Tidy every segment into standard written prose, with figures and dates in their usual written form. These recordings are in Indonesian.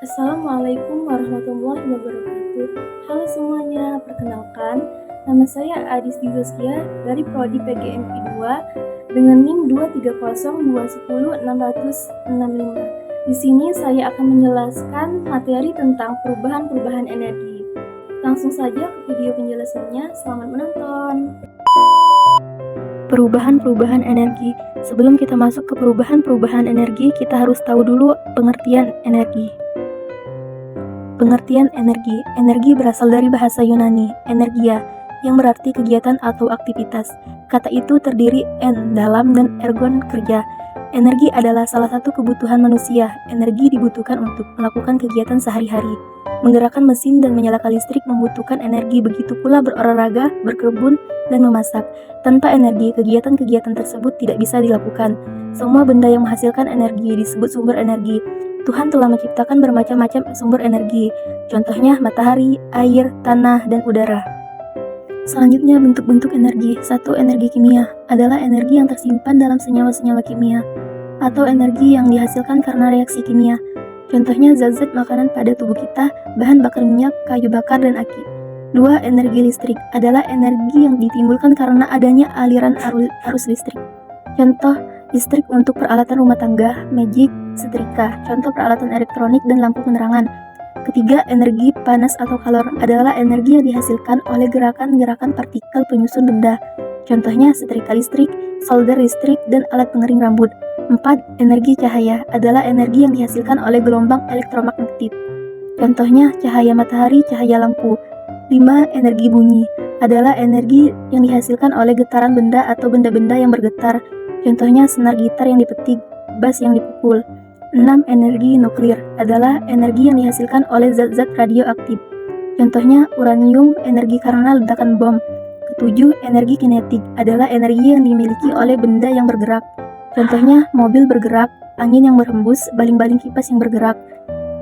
Assalamualaikum warahmatullahi wabarakatuh. Halo semuanya, perkenalkan, nama saya Adis Dizoskia dari Prodi PGMI 2 dengan NIM 230210665. Di sini saya akan menjelaskan materi tentang perubahan-perubahan energi. Langsung saja ke video penjelasannya, selamat menonton. Perubahan-perubahan energi. Sebelum kita masuk ke perubahan-perubahan energi, kita harus tahu dulu pengertian energi. Pengertian energi. Energi berasal dari bahasa Yunani, energia, yang berarti kegiatan atau aktivitas. Kata itu terdiri en, dalam, dan ergon, kerja. Energi adalah salah satu kebutuhan manusia. Energi dibutuhkan untuk melakukan kegiatan sehari-hari. Menggerakkan mesin dan menyalakan listrik membutuhkan energi, begitu pula berolahraga, berkebun, dan memasak. Tanpa energi, kegiatan-kegiatan tersebut tidak bisa dilakukan. Semua benda yang menghasilkan energi disebut sumber energi. Tuhan telah menciptakan bermacam-macam sumber energi, contohnya matahari, air, tanah, dan udara. Selanjutnya, bentuk-bentuk energi. 1. Energi kimia adalah energi yang tersimpan dalam senyawa-senyawa kimia atau energi yang dihasilkan karena reaksi kimia. Contohnya zat-zat makanan pada tubuh kita, bahan bakar minyak, kayu bakar, dan aki. 2. Energi listrik adalah energi yang ditimbulkan karena adanya aliran arus listrik. Contoh listrik untuk peralatan rumah tangga, magic, setrika, contoh peralatan elektronik, dan lampu penerangan. Ketiga, energi panas atau kalor adalah energi yang dihasilkan oleh gerakan-gerakan partikel penyusun benda. Contohnya setrika listrik, solder listrik, dan alat pengering rambut. 4. Energi cahaya adalah energi yang dihasilkan oleh gelombang elektromagnetik. Contohnya cahaya matahari, cahaya lampu. 5. Energi bunyi adalah energi yang dihasilkan oleh getaran benda atau benda-benda yang bergetar. Contohnya senar gitar yang dipetik, bass yang dipukul. 6. Energi nuklir adalah energi yang dihasilkan oleh zat-zat radioaktif. Contohnya uranium, energi karena ledakan bom. Ketujuh, energi kinetik adalah energi yang dimiliki oleh benda yang bergerak. Contohnya mobil bergerak, angin yang berhembus, baling-baling kipas yang bergerak.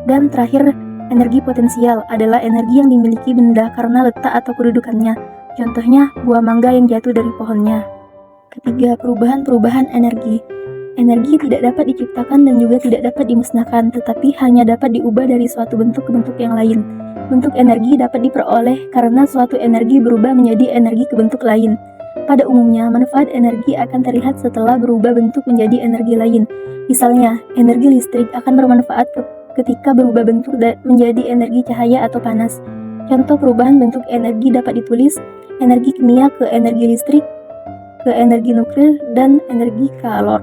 Dan terakhir, energi potensial adalah energi yang dimiliki benda karena letak atau kedudukannya. Contohnya buah mangga yang jatuh dari pohonnya. Ketiga, perubahan-perubahan energi. Energi tidak dapat diciptakan dan juga tidak dapat dimusnahkan, tetapi hanya dapat diubah dari suatu bentuk ke bentuk yang lain. Bentuk energi dapat diperoleh karena suatu energi berubah menjadi energi ke bentuk lain. Pada umumnya, manfaat energi akan terlihat setelah berubah bentuk menjadi energi lain. Misalnya, energi listrik akan bermanfaat ketika berubah bentuk menjadi energi cahaya atau panas. Contoh perubahan bentuk energi dapat ditulis energi kimia ke energi listrik, ke energi nuklir, dan energi kalor.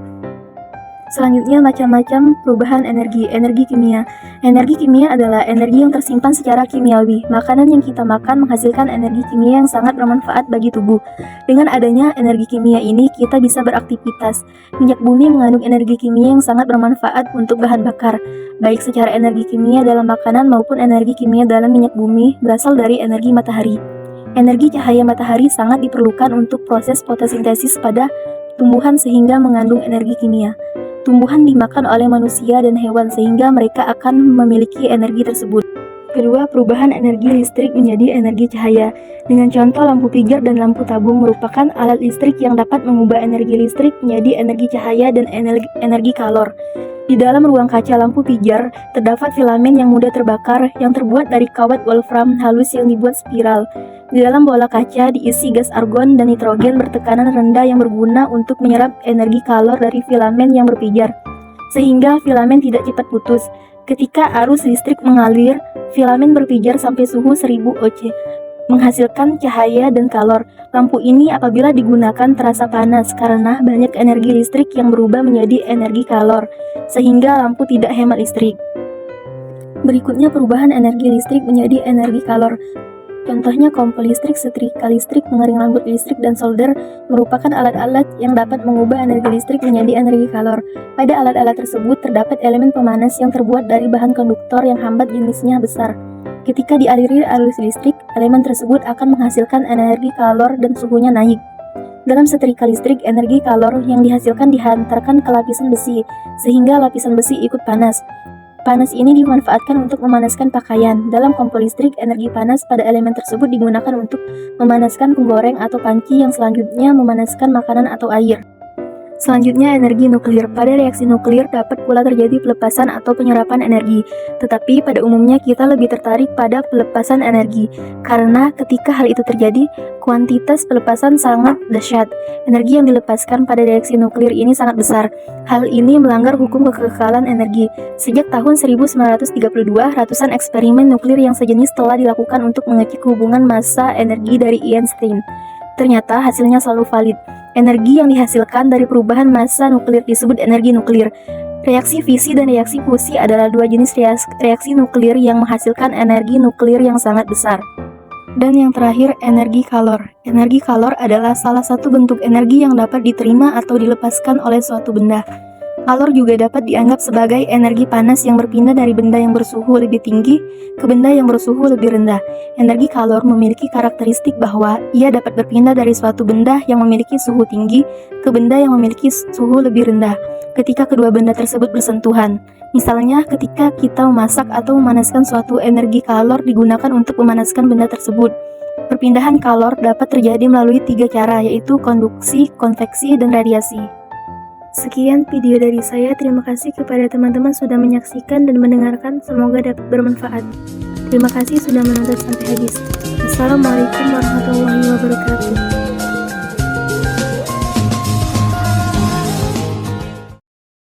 Selanjutnya, macam-macam perubahan energi. Energi kimia. Energi kimia adalah energi yang tersimpan secara kimiawi. Makanan yang kita makan menghasilkan energi kimia yang sangat bermanfaat bagi tubuh. Dengan adanya energi kimia ini, kita bisa beraktivitas. Minyak bumi mengandung energi kimia yang sangat bermanfaat untuk bahan bakar, baik secara energi kimia dalam makanan maupun energi kimia dalam minyak bumi berasal dari energi matahari. Energi cahaya matahari sangat diperlukan untuk proses fotosintesis pada tumbuhan sehingga mengandung energi kimia. Tumbuhan dimakan oleh manusia dan hewan sehingga mereka akan memiliki energi tersebut. Kedua, perubahan energi listrik menjadi energi cahaya. Dengan contoh lampu pijar dan lampu tabung merupakan alat listrik yang dapat mengubah energi listrik menjadi energi cahaya dan energi kalor. Di dalam ruang kaca lampu pijar terdapat filamen yang mudah terbakar yang terbuat dari kawat wolfram halus yang dibuat spiral. Di dalam bola kaca diisi gas argon dan nitrogen bertekanan rendah yang berguna untuk menyerap energi kalor dari filamen yang berpijar, sehingga filamen tidak cepat putus. Ketika arus listrik mengalir, filamen berpijar sampai suhu 1000 oC, menghasilkan cahaya dan kalor. Lampu ini apabila digunakan terasa panas karena banyak energi listrik yang berubah menjadi energi kalor, sehingga lampu tidak hemat listrik. Berikutnya, perubahan energi listrik menjadi energi kalor. Contohnya kompor listrik, setrika listrik, pengering rambut listrik, dan solder merupakan alat-alat yang dapat mengubah energi listrik menjadi energi kalor. Pada alat-alat tersebut terdapat elemen pemanas yang terbuat dari bahan konduktor yang hambat jenisnya besar. Ketika dialiri arus listrik, elemen tersebut akan menghasilkan energi kalor dan suhunya naik. Dalam setrika listrik, energi kalor yang dihasilkan dihantarkan ke lapisan besi, sehingga lapisan besi ikut panas. Panas ini dimanfaatkan untuk memanaskan pakaian. Dalam kompor listrik, energi panas pada elemen tersebut digunakan untuk memanaskan penggoreng atau panci yang selanjutnya memanaskan makanan atau air. Selanjutnya, energi nuklir. Pada reaksi nuklir dapat pula terjadi pelepasan atau penyerapan energi. Tetapi pada umumnya kita lebih tertarik pada pelepasan energi, karena ketika hal itu terjadi, kuantitas pelepasan sangat dahsyat. Energi yang dilepaskan pada reaksi nuklir ini sangat besar. Hal ini melanggar hukum kekekalan energi. Sejak tahun 1932, ratusan eksperimen nuklir yang sejenis telah dilakukan untuk mengecek hubungan massa energi dari Einstein. Ternyata hasilnya selalu valid. Energi yang dihasilkan dari perubahan massa nuklir disebut energi nuklir. Reaksi fisi dan reaksi fusi adalah dua jenis reaksi nuklir yang menghasilkan energi nuklir yang sangat besar. Dan yang terakhir, energi kalor. Energi kalor adalah salah satu bentuk energi yang dapat diterima atau dilepaskan oleh suatu benda. Kalor juga dapat dianggap sebagai energi panas yang berpindah dari benda yang bersuhu lebih tinggi ke benda yang bersuhu lebih rendah. Energi kalor memiliki karakteristik bahwa ia dapat berpindah dari suatu benda yang memiliki suhu tinggi ke benda yang memiliki suhu lebih rendah ketika kedua benda tersebut bersentuhan. Misalnya, ketika kita memasak atau memanaskan suatu, energi kalor digunakan untuk memanaskan benda tersebut. Perpindahan kalor dapat terjadi melalui 3 cara, yaitu konduksi, konveksi, dan radiasi. Sekian video dari saya, terima kasih kepada teman-teman sudah menyaksikan dan mendengarkan, semoga dapat bermanfaat. Terima kasih sudah menonton sampai habis. Assalamualaikum warahmatullahi wabarakatuh.